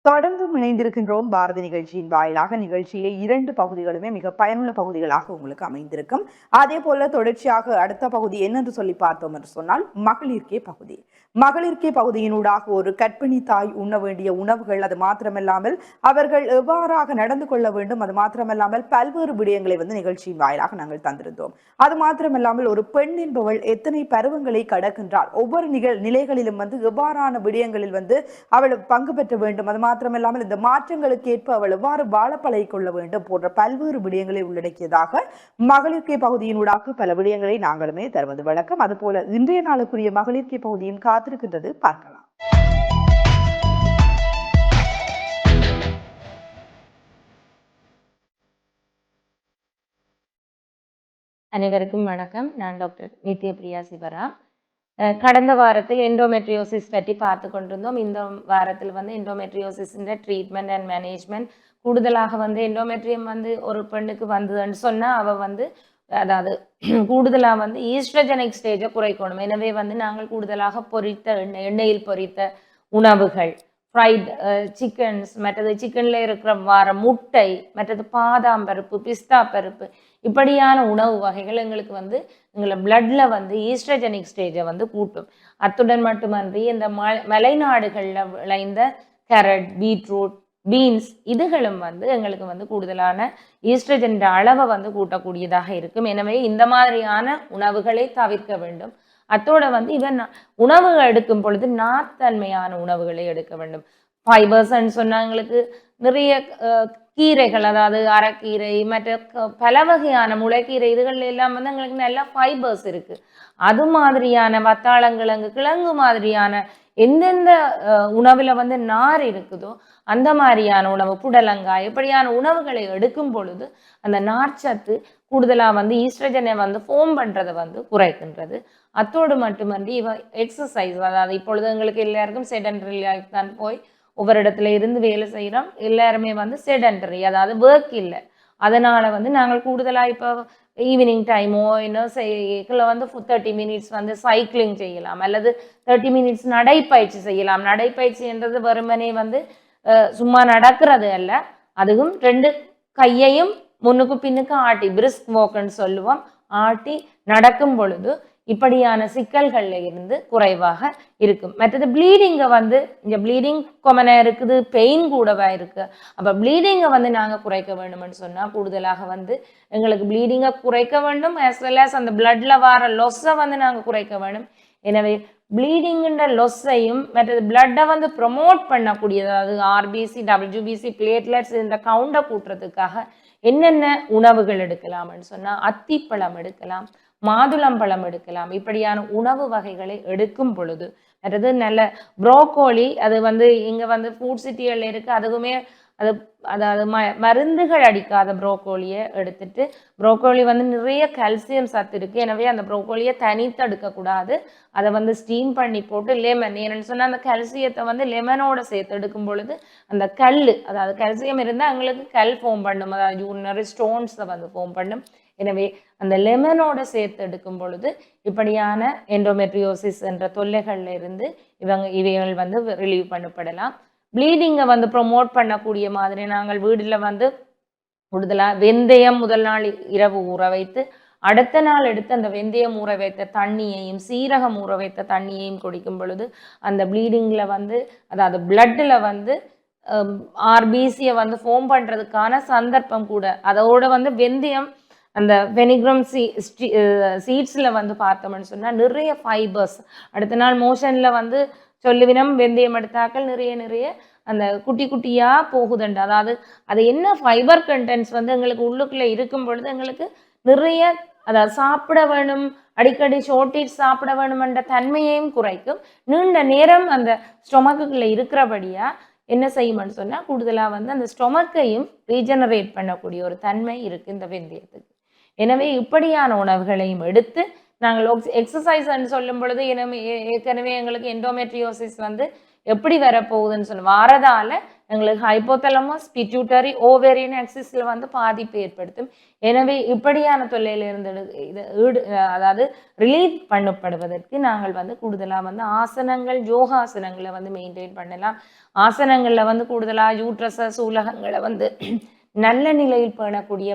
தொடர்ந்து இணைந்திருக்கின்றோம் பாரதி நிகழ்ச்சியின் வாயிலாக. நிகழ்ச்சியிலே 2 பகுதிகளுமே மிக பயனுள்ள பகுதிகளாக உங்களுக்கு அமைந்திருக்கும். அதே போல தொடர்ச்சியாக அடுத்த பகுதி என்னென்று சொல்லி பார்த்தோம் என்று சொன்னால் மகளிர்கே பகுதி. மகளிர்கே பகுதியினூடாக ஒரு கர்ப்பிணி தாய் உண்ண வேண்டிய உணவுகள், அது மாத்திரமல்லாமல் அவர்கள் எவ்வாறாக நடந்து கொள்ள வேண்டும், அது மாத்திரமல்லாமல் பல்வேறு விடயங்களை நிகழ்ச்சியின் வாயிலாக நாங்கள் தந்திருந்தோம். அது மாத்திரமல்லாமல் ஒரு பெண் என்பவள் எத்தனை பருவங்களை கடக்கின்றால், ஒவ்வொரு நிலைகளிலும் எவ்வாறான விடயங்களில் அவள் பங்கு பெற்ற வேண்டும், அது மாத்திரமல்லாமல் இந்த மாற்றங்களுக்கு ஏற்ப அவள் எவ்வாறு வாழ பழகிக்கொள்ள வேண்டும் போன்ற பல்வேறு விடயங்களை உள்ளடக்கியதாக மகளிர்கே பகுதியினூடாக பல விடயங்களை நாங்களுமே தருவது வழக்கம். அதுபோல இன்றைய நாளுக்குரிய மகளிர்கே பகுதியும் காத்திருக்கின்றது, பார்க்கலாம். அனைவருக்கும் வணக்கம். நான் டாக்டர் நித்யபிரியா சிவராம். கடந்த வாரத்தில் எண்டோமெட்ரியோசிஸ் பற்றி பார்த்து கொண்டிருந்தோம். இந்த வாரத்தில் எண்டோமெட்ரியோசிஸின் ட்ரீட்மெண்ட் அண்ட் மேனேஜ்மெண்ட், கூடுதலாக எண்டோமெட்ரியம் ஒரு பெண்ணுக்கு வந்ததுன்னு சொன்னால் அவள் அதாவது கூடுதலாக ஈஸ்ட்ரஜனிக் ஸ்டேஜை குறைக்கணும். எனவே நாங்கள் கூடுதலாக பொரித்த எண்ணெயில் பொரித்த உணவுகள், ஃப்ரைட் சிக்கன்ஸ், மற்றது சிக்கனில் இருக்கிற முட்டை, மற்றது பாதாம் பருப்பு, பிஸ்தா பருப்பு, இப்படியான உணவு வகைகள் எங்களுக்கு எங்களை பிளட்ல ஈஸ்ட்ரஜனிக் ஸ்டேஜை கூட்டும். அத்துடன் மட்டுமன்றி இந்த மலைநாடுகளில் விளைந்த கேரட், பீட்ரூட், பீன்ஸ் இதுகளும் எங்களுக்கு கூடுதலான ஈஸ்ட்ரஜன் அளவை கூட்டக்கூடியதாக இருக்கும். எனவே இந்த மாதிரியான உணவுகளை தவிர்க்க வேண்டும். அத்தோட இவன் உணவுகள் எடுக்கும் பொழுது நார்த்தன்மையான உணவுகளை எடுக்க வேண்டும். ஃபைபர்ஸ்ன்னு சொன்னா எங்களுக்கு நிறைய கீரைகள், அதாவது அரைக்கீரை, மற்ற பல வகையான முளைக்கீரை, இதுகள் எல்லாம் எங்களுக்கு நல்ல ஃபைபர்ஸ் இருக்கு. அது மாதிரியான வத்தாளங்கிழங்கு, கிழங்கு மாதிரியான எந்தெந்த உணவுல நார் இருக்குதோ அந்த மாதிரியான உணவு, புடலங்காய், இப்படியான உணவுகளை எடுக்கும் பொழுது அந்த நார்ச்சத்து கூடுதலா ஈஸ்ட்ரஜனை ஃபோம் பண்றதை குறைக்கின்றது. அத்தோடு மட்டுமன்றி இவ எக்ஸசைஸ், அதாவது இப்பொழுது எங்களுக்கு எல்லாருக்கும் செடன்டரி லைஃப் தான், போய் ஒவ்வொரு இடத்துல இருந்து வேலை செய்கிறோம். எல்லாருமே செடன்டரி, அதாவது ஒர்க் இல்லை. அதனால நாங்கள் கூடுதலாக இப்போ ஈவினிங் டைமோ இன்னும் 30 மினிட்ஸ் சைக்கிளிங் செய்யலாம், அல்லது 30 மினிட்ஸ் நடைப்பயிற்சி செய்யலாம். நடைப்பயிற்சின்றது வெறுமனே சும்மா நடக்கிறது அல்ல, அதுவும் 2 கையையும் முன்னுக்கு பின்னுக்கு ஆட்டி, பிரிஸ்க் வாக்னு சொல்லுவோம், ஆட்டி நடக்கும் பொழுது இப்படியான சிக்கல்கள்ல இருந்து குறைவாக இருக்கும். மற்றது ப்ளீடிங்கை இங்க ப்ளீடிங் கொமனா இருக்குது, பெயின் கூடவா இருக்கு. அப்ப ப்ளீடிங்கை நாங்க குறைக்க வேண்டும்னு சொன்னா கூடுதலாக எங்களுக்கு ப்ளீடிங்கை குறைக்க வேண்டும், as well as அந்த பிளட்ல வர லொஸ்ஸை நாங்க குறைக்க வேண்டும். எனவே ப்ளீடிங்குன்ற லொஸ்ஸையும் மற்றது பிளட்டை ப்ரொமோட் பண்ணக்கூடியது, அதாவது ஆர்பிசி, டபிள்யூபிசி, பிளேட்லெட்ஸ் இந்த கவுண்டை கூட்டுறதுக்காக என்னென்ன உணவுகள் எடுக்கலாம்னு சொன்னா அத்திப்பழம் எடுக்கலாம், மாதுளம்பழம் எடுக்கலாம். இப்படியான உணவு வகைகளை எடுக்கும் பொழுது, அதாவது நல்ல புரோக்கோலி, அது இங்க ஃபுட் சிட்டிகள் இருக்கு, அதுவுமே அதாவது மருந்துகள் அடிக்காத புரோக்கோலியை எடுத்துட்டு, புரோக்கோலி நிறைய கால்சியம் சத்து இருக்கு. எனவே அந்த புரோக்கோலியை தனித்து எடுக்கக்கூடாது, அதை ஸ்டீம் பண்ணி போட்டு லெமன், ஏன்னு சொன்னா அந்த கால்சியத்தை லெமனோட சேர்த்து எடுக்கும் பொழுது அந்த கல், அதாவது கால்சியம் இருந்தால் எங்களுக்கு கல் ஃபோம் பண்ணும், அதாவது யூரினரி ஸ்டோன்ஸை ஃபோம் பண்ணும். எனவே அந்த லெமனோட சேர்த்து எடுக்கும் பொழுது இப்படியான எண்டோமெட்ரியோசிஸ் என்ற தொல்லைகள்ல இருந்து இவைகள் ரிலீவ் பண்ணப்படலாம். ப்ளீடிங்கை ப்ரொமோட் பண்ணக்கூடிய மாதிரி நாங்கள் வீடுல கூடுதலா வெந்தயம் முதல் நாள் இரவு ஊற வைத்து, அடுத்த நாள் எடுத்து அந்த வெந்தயம் ஊற வைத்த தண்ணியையும் சீரகம் ஊற வைத்த தண்ணியையும் குடிக்கும் பொழுது அந்த ப்ளீடிங்ல அதாவது பிளட்ல ஆர்பிசியை ஃபோம் பண்றதுக்கான சந்தர்ப்பம் கூட. அதோட வெந்தயம் அந்த வெனிக்ரம் சீட்ஸ்ல பார்த்தோம்னு சொன்னா நிறைய ஃபைபர்ஸ், அடுத்த நாள் மோஷன்ல சொல்லுவினம் வெந்தயம் எடுத்தாக்கள் நிறைய அந்த குட்டி குட்டியா போகுதுண்டு. அதாவது அது என்ன ஃபைபர் கண்டென்ட்ஸ் எங்களுக்கு உள்ளுக்குள்ள இருக்கும் பொழுது எங்களுக்கு நிறைய, அதாவது சாப்பிட வேணும், அடிக்கடி ஷோர்டேஜ் சாப்பிட வேணும்ன்ற தன்மையையும் குறைக்கும். நீண்ட நேரம் அந்த ஸ்டொமக்குள்ள இருக்கிறபடியா என்ன செய்யும்னு சொன்னா கூடுதலா அந்த ஸ்டொமக்கையும் ரீஜெனரேட் பண்ணக்கூடிய ஒரு தன்மை இருக்கு இந்த வெந்தயத்துக்கு. எனவே இப்படியான உணவுகளையும் எடுத்து நாங்கள் எக்ஸசைஸ்ன்னு சொல்லும் பொழுது ஏற்கனவே எங்களுக்கு எண்டோமெட்ரியோசிஸ் எப்படி வரப்போகுதுன்னு வாரதால எங்களுக்கு ஹைப்போதலமஸ் பிட்யூட்டரி ஓவேரியன் ஆக்சிஸில் வந்து பாதிப்பு ஏற்படுத்தும். எனவே இப்படியான தொல்லையிலிருந்து அதாவது ரிலீவ் பண்ணப்படுவதற்கு நாங்கள் வந்து கூடுதலாக வந்து ஆசனங்கள் யோகாசனங்களை வந்து மெயின்டைன் பண்ணலாம். ஆசனங்களில் வந்து கூடுதலாக யூட்ரஸ சூலகங்களை வந்து நல்ல நிலையில் பேணக்கூடிய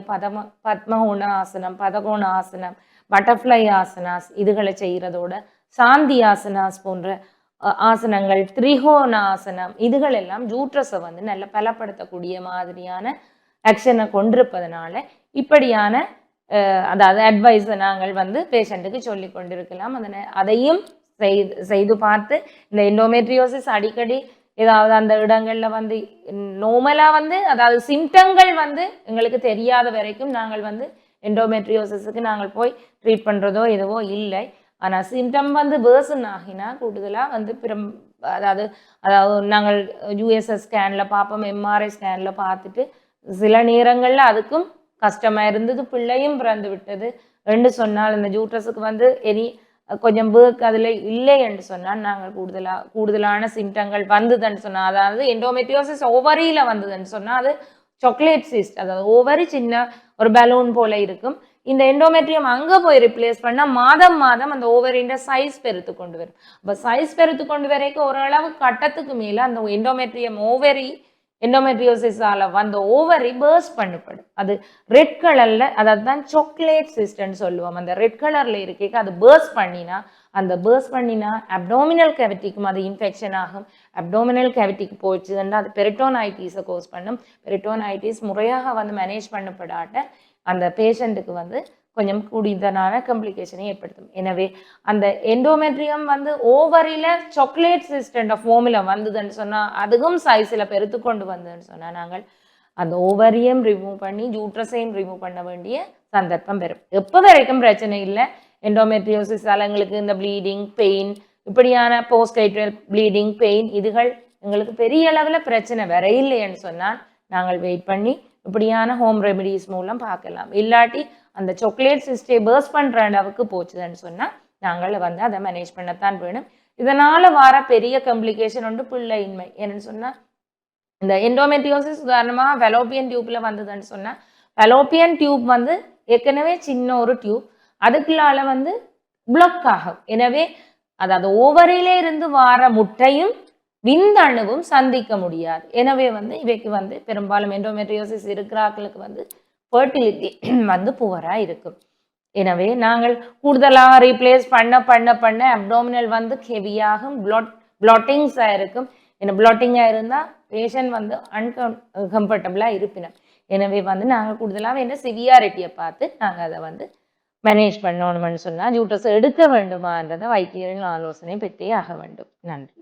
பத்மகோண ஆசனம், பதகோண ஆசனம், பட்டர்ஃப்ளை ஆசனாஸ் இதுகளை செய்கிறதோட சாந்தி ஆசனாஸ் போன்ற ஆசனங்கள், திரிகோண ஆசனம் இதுகள் எல்லாம் யூட்ரஸை வந்து நல்ல பலப்படுத்தக்கூடிய மாதிரியான ஆக்ஷனை கொண்டிருப்பதனால இப்படியான அதாவது அட்வைஸை நாங்கள் வந்து பேஷண்ட்டுக்கு சொல்லி கொண்டிருக்கலாம். அதையும் செய்து பார்த்து இந்த எண்டோமெட்ரியோசிஸ் அடிக்கடி ஏதாவது அந்த இடங்கள்ல வந்து நோமலா வந்து அதாவது சிம்டங்கள் வந்து எங்களுக்கு தெரியாத வரைக்கும் நாங்கள் வந்து எண்டோமெட்ரியோசிஸுக்கு நாங்கள் போய் ட்ரீட் பண்றதோ எதுவோ இல்லை. ஆனால் சிம்டம் வந்து வேர்சன் ஆகினா கூடுதலாக வந்து அதாவது நாங்கள் யூஎஸ்எஸ் ஸ்கேனில் பார்ப்போம், எம்ஆர்ஐ ஸ்கேனில் பார்த்துட்டு சில நேரங்களில் அதுக்கும் கஷ்டமாக இருந்தது, பிள்ளையும் பிறந்து விட்டது என்று சொன்னால் இந்த யூட்ரஸுக்கு வந்து கொஞ்சம் பேர்க் அதில் இல்லை என்று சொன்னால் நாங்கள் கூடுதலான சிம்டங்கள் வந்ததுன்னு சொன்னால் அதாவது எண்டோமெட்ரியோசிஸ் ஓவரியில் வந்ததுன்னு சொன்னால் அது சாக்லேட் சிஸ்ட், அதாவது ஓவரி சின்ன ஒரு பலூன் போல இருக்கும். இந்த எண்டோமெட்ரியம் அங்கே போய் ரிப்ளேஸ் பண்ணால் மாதம் அந்த ஓவரின்ற சைஸ் பெருத்து கொண்டு வரும். அப்போ சைஸ் பெருத்து கொண்டு வரைக்கும் ஓரளவு கட்டத்துக்கு மேலே அந்த எண்டோமெட்ரியோசிஸால வந்து ஓவரி பர்ஸ்ட் பண்ணப்படும். அது ரெட் கலர்ல, அதாவது தான் சாக்லேட் சிஸ்ட்ன்னு சொல்லுவோம். அந்த ரெட் கலர்ல இருக்கே அது பர்ஸ்ட் பண்ணினா அப்டோமினல் கேவிட்டிக்கும் அது இன்ஃபெக்ஷன் ஆகும். அப்டோமினல் கேவிட்டிக்கு போச்சுன்னா அது பெரிட்டோனைட்டிஸை கோஸ் பண்ணும். பெரிட்டோனைட்டிஸ் முறையாக வந்து மேனேஜ் பண்ணப்படாட்ட அந்த பேஷண்ட்டுக்கு வந்து கொஞ்சம் கூடுதலான காம்ப்ளிகேஷனை ஏற்படுத்தும். எனவே அந்த எண்டோமெட்ரியம் வந்து ஓவரியில சாக்லேட் சிஸ்டன்ட் ஃபார்முலா வந்ததுன்னு சொன்னால் அதுவும் சைஸில் பெருத்து கொண்டு வந்ததுன்னு சொன்னால் நாங்கள் அந்த ஓவரியும் ரிமூவ் பண்ணி யூட்ரஸையும் ரிமூவ் பண்ண வேண்டிய சந்தர்ப்பம் பெறும். எப்போ வரைக்கும் பிரச்சனை இல்லை, எண்டோமெட்ரியோசிஸால் எங்களுக்கு இந்த ப்ளீடிங் பெயின் இப்படியான போஸ்ட்-கைட்ரல் ப்ளீடிங் பெயின் இதுகள் எங்களுக்கு பெரிய அளவில் பிரச்சனை வர இல்லைன்னு சொன்னால் நாங்கள் வெயிட் பண்ணி இப்படியான ஹோம் ரெமெடிஸ் மூலம் பார்க்கலாம். இல்லாட்டி அந்த சாக்லேட் சிஸ்டே பர்ஸ்ட் பண்ணுற அளவுக்கு போச்சுன்னு சொன்னால் நாங்கள் வந்து அதை மேனேஜ் பண்ணத்தான் வேணும். இதனால் வர பெரிய காம்ப்ளிகேஷன் ஒன்று பிள்ளையின்மை. என்னன்னு சொன்னால் இந்த எண்டோமெட்ரியோசிஸ் உதாரணமாக ஃபெலோப்பியன் டியூப்பில் வந்ததுன்னு சொன்னால் ஃபெலோப்பியன் டியூப் வந்து ஏற்கனவே சின்ன ஒரு டியூப், அதுக்குள்ளால வந்து பிளாக் ஆகும். எனவே அதாவது ஓவரியிலே இருந்து வர முட்டையும் விந்தணுவும் சந்திக்க முடியாது. எனவே வந்து இவைக்கு வந்து பெரும்பாலும் எண்டோமெட்ரியோசிஸ் இருக்கிறார்களுக்கு வந்து ஃபர்டிலிட்டி வந்து புவராக இருக்கும். எனவே நாங்கள் கூடுதலாக ரீப்ளேஸ் பண்ண அப்டோமினல் வந்து ஹெவியாகும், பிளாட்டிங்ஸாக இருக்கும். ஏன்னா பிளாட்டிங்காக இருந்தால் பேஷண்ட் வந்து அன்கம்ஃபர்டபுளாக இருப்பினோம். எனவே வந்து நாங்கள் கூடுதலாக என்ன சிவியாரிட்டியை பார்த்து நாங்கள் அதை வந்து மேனேஜ் பண்ணணும்னு சொன்னால் யூட்ரஸ் எடுக்க வேண்டுமான்றதை வைத்தியரின் ஆலோசனை பெற்றே ஆக வேண்டும். நன்றி.